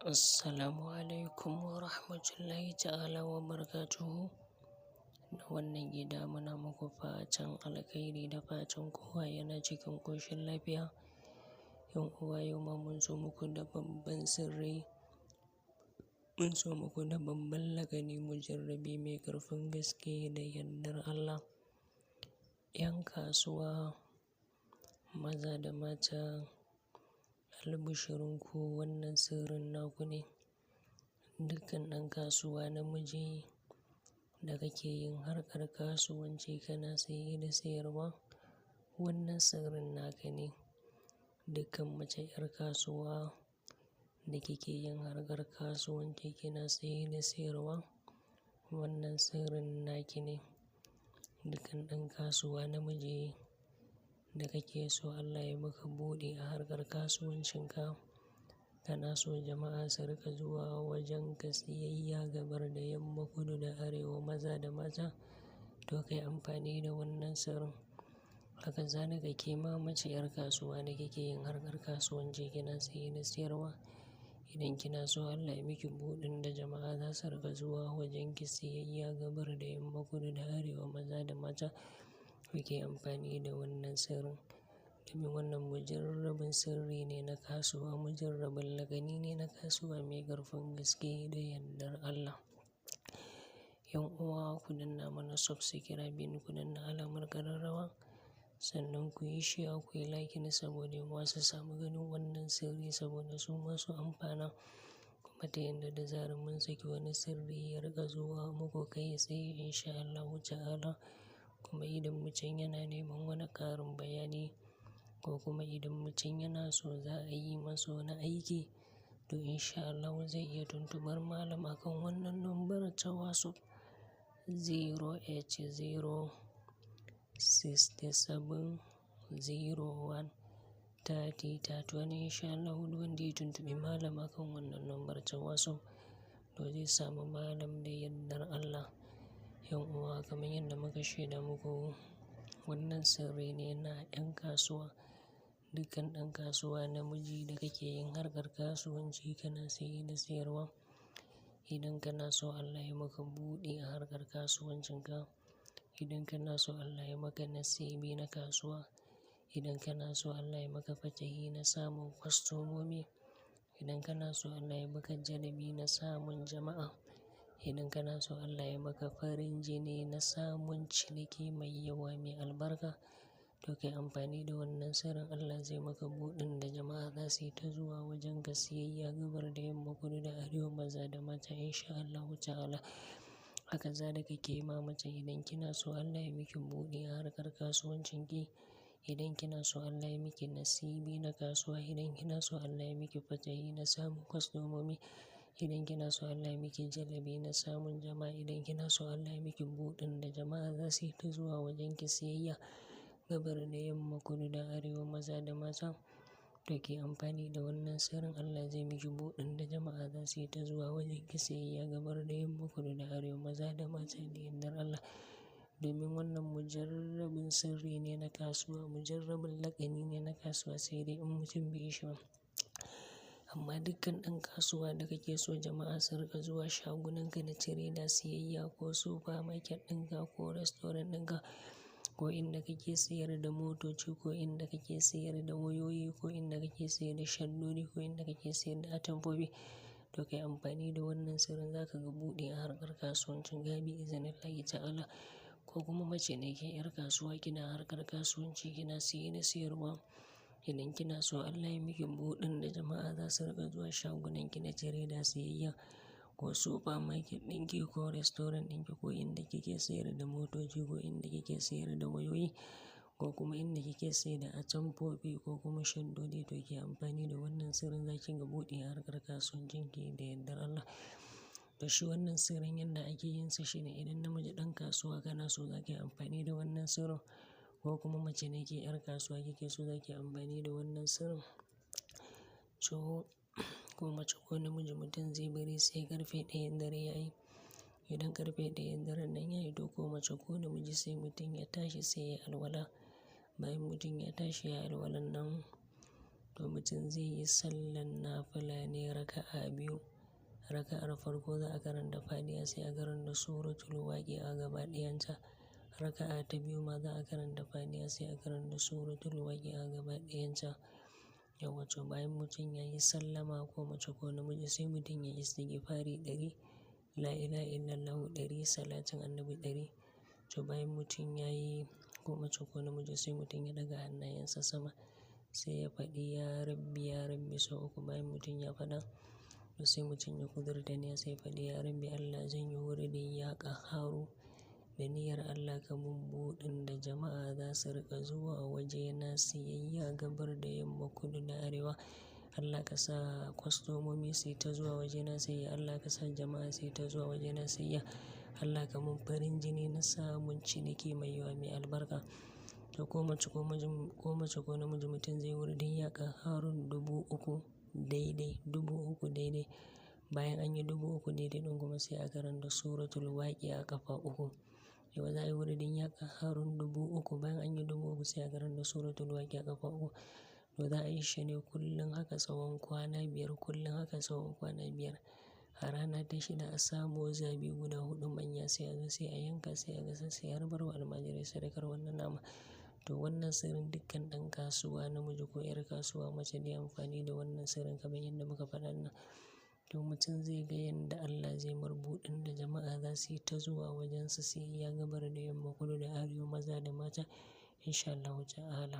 Assalamu alaikum wa rahmatullahi ta'ala wa barakatuhu. Da wannan gida muna muku fatan alkhairi da fatan kowa yana cikin ƙoshin lafiya. Yan uwa yau ma mun zo muku da babban sirri, mun zo muku da babban lagani mujarrabi mai ƙarfin gaske da yardar Allah. 'Yan kasuwa, maza da mata, albishirinku wannan sirrin naku ne. Dukkan ɗan kasuwa namiji da kake yin harkar kasuwanci kana saye da sayarwa, wannan sirrin naka ne. Dukkan mace 'yar kasuwa da kike yin harkar kasuwanci kina saye da sayarwa, wannan sirrin naki ne. Dukkan ɗan kasuwa namiji da kake so Allah ya maka buɗi a harkar kasuwancinka, kana so jama'a su riƙa zuwa wajenka siyayya gabar da yamma, kudu da arewa, maza da mata, to kai amfani da wannan sirrin. Haka zalika ke ma mace 'yar kasuwa da kike yin harkar kasuwanci kina saye da sayarwa. Idan kina so Allah ya miki buɗin da jama'a za su riƙa zuwa wajenki siyayya gabar da yamma, kudu da arewa, maza da mata, kuke amfani da wannan sirrin. Domin wannan mujarrabin sirri ne na kasuwa, mujarrabin lagani ne na kasuwa mai ƙarfin gaske da yardar Allah. Yan uwa ku danna mana subscribe, ku danna alamar ƙararrawa, sannan ku yi share, ku yi like saboda yan uwa su samu ganin wannan sirri saboda su ma su amfana. Kuma ta yanda da zarar mun saki wani sirri ya riƙa zuwa muku kai tsaye insha Allahu ta'ala. Kuma idan mutum yana neman wani ƙarin bayani ko kuma idan mutum yana so za a yi masa wani aiki, to insha Allahu zai iya tuntubar malam akan wannan lambar ta WhatsApp 08067013031. Insha Allahu duk wanda ya tuntubi malam akan wannan lambar ta WhatsApp, to zai samu malam da yardar Allah. Yan uwa kamar yadda muka shaida muku, wannan sirri ne na 'yan kasuwa. Dukkan ɗan kasuwa namiji da kake yin harkar kasuwanci kana saye da sayarwa. Idan kana so Allah ya maka buɗi a harkar kasuwancinka, idan kana so Allah ya maka nasibi na kasuwa, idan kana so Allah ya maka fatahi na samun kwastomomi, idan kana so Allah ya maka jalabi na samun jama'a, idan kana so Allah ya maka farin jini na samun ciniki mai yawa mai albarka, to kai amfani da wannan sirrin Allah zai maka buɗin da jama'a za su yi ta zuwa wajenka siyayya gabar da yamma, kudu da arewa, maza da mata insha Allahu ta'ala. Haka zalika ke ma mace idan kina so Allah ya miki buɗi a harkar kasuwancinki, idan kina so Allah ya miki nasibi na kasuwa, idan kina so Allah ya miki fatahi na samun kwastomomi, idan kina so Allah ya miki jalabi na samun jama'a, idan kina so Allah ya miki buɗin da jama'a za su yi ta zuwa wajenki siyayya gabar da yamma, kudu da arewa, maza da mata, to ke amfani da wannan sirrin Allah zai miki buɗin da jama'a za su yi ta zuwa wajenki siyayya gabar da yamma, kudu da arewa, maza da mata da yardar Allah. Domin wannan mujarrabin sirri ne na kasuwa, mujarrabin lagani ne na kasuwa sai dai in mutum bai yi shi ba. Amma dukkan ɗan kasuwa da kake so jama'a su riƙa zuwa shagunanka na tireda siyayya ko supermarket ɗinka ko restaurant ɗinka ko inda kake sayar da motoci ko inda kake sayar da wayoyi ko inda kake sayar da shaddodi ko inda kake sayar da atamfofi, to kai amfani da wannan sirrin za ka ga buɗi a harkar kasuwancin gabi iznillahi ta'ala. Ko kuma mace ne ke 'yar kasuwa kina harkar kasuwanci kina saye da sayarwa, idan kina so Allah ya miki buɗin da jama'a za su riƙa zuwa shagunanki na tireda siyayya ko supermarket ɗinki ko restaurant ɗinki ko inda kike sayar da motoci ko inda kike sayar da wayoyi ko kuma inda kike sayar da atamfofi ko kuma shaddodi, to ke amfani da wannan sirrin za ki ga buɗi a harkar kasuwancinki da yardar Allah. To shi wannan sirrin yanda ake yin sa shine idan namiji ɗan kasuwa kana so za ka yi amfani da wannan sirrin ko kuma mace ne ke 'yar kasuwa kike so za ki yi amfani da wannan sirrin. So ko mace ko namiji mutum zai bari sai ƙarfe 1 dare yayi. Idan ƙarfe 1 daren nan yayi, to ko mace ko namiji sai mutum ya tashi sai ya alwala. Bayan mutum ya tashi ya alwalan nan, to mutum zai yi sallan nafila ne raka'a biyu. Raka'ar farko za a karanta Fatiha sai a karanta suratul waqi'a gaba ɗayanta. Raka'a ta biyu ma za a karanta Fatiha sai a karanta suratul waqi'a gaba ɗayanta. Yawwa to bayan mutum ya yi sallama ko mace ko namiji sai mutum ya yi istighfari 100, la ilaha illallah 100, salatin annabi 100. To bayan mutum ya yi ko mace ko namiji sai mutum ya ɗaga hannayensa sama sai ya faɗi ya rabbi sau uku. Bayan mutum ya faɗa to sai mutum ya kudurta niyya sai ya faɗi ya rabbi Allah zan yi wuridin ya ƙahharu da niyyar Allah ka mun buɗin da jama'a za su riƙa zuwa wajena siyayya gabar da yamma kudu da arewa. Allah ka sa kwastomomi su yi ta zuwa wajena siyayya. Allah ka sa jama'a su yi ta zuwa wajena siyayya. Allah ka mun farin jini na samun ciniki mai yawa mai albarka. To ko mace ko namiji mutum zai wuridin ya ƙahharun 3000 daidai, 3000 daidai. Bayan an yi 3000 daidai ɗin kuma sai a karanta suratul waqi'a ƙafa 3. Yau za a yi wuridin ya ƙahharun 3000 bayan an yi 3000 sai a karanta suratul waqi'a ƙafa 3. To za a yi shi ne kullum haka tsawon kwana 5, kullum haka tsawon kwana 5. A rana ta 6 a samo zabi guda 4 manya sai a zo sai a yanka sai a gasa sai a rabar wa almajirai sadakar wannan nama. To wannan sirrin dukkan ɗan kasuwa namiji ko 'yar kasuwa mace da amfani da wannan sirrin kamar yadda muka faɗa nan. To mutum zai ga yanda Allah zai mar buɗin da jama'a za su yi ta zuwa wajensa siyayya gabar da yamma kudu da arewa maza da mata insha Allahu ta'ala.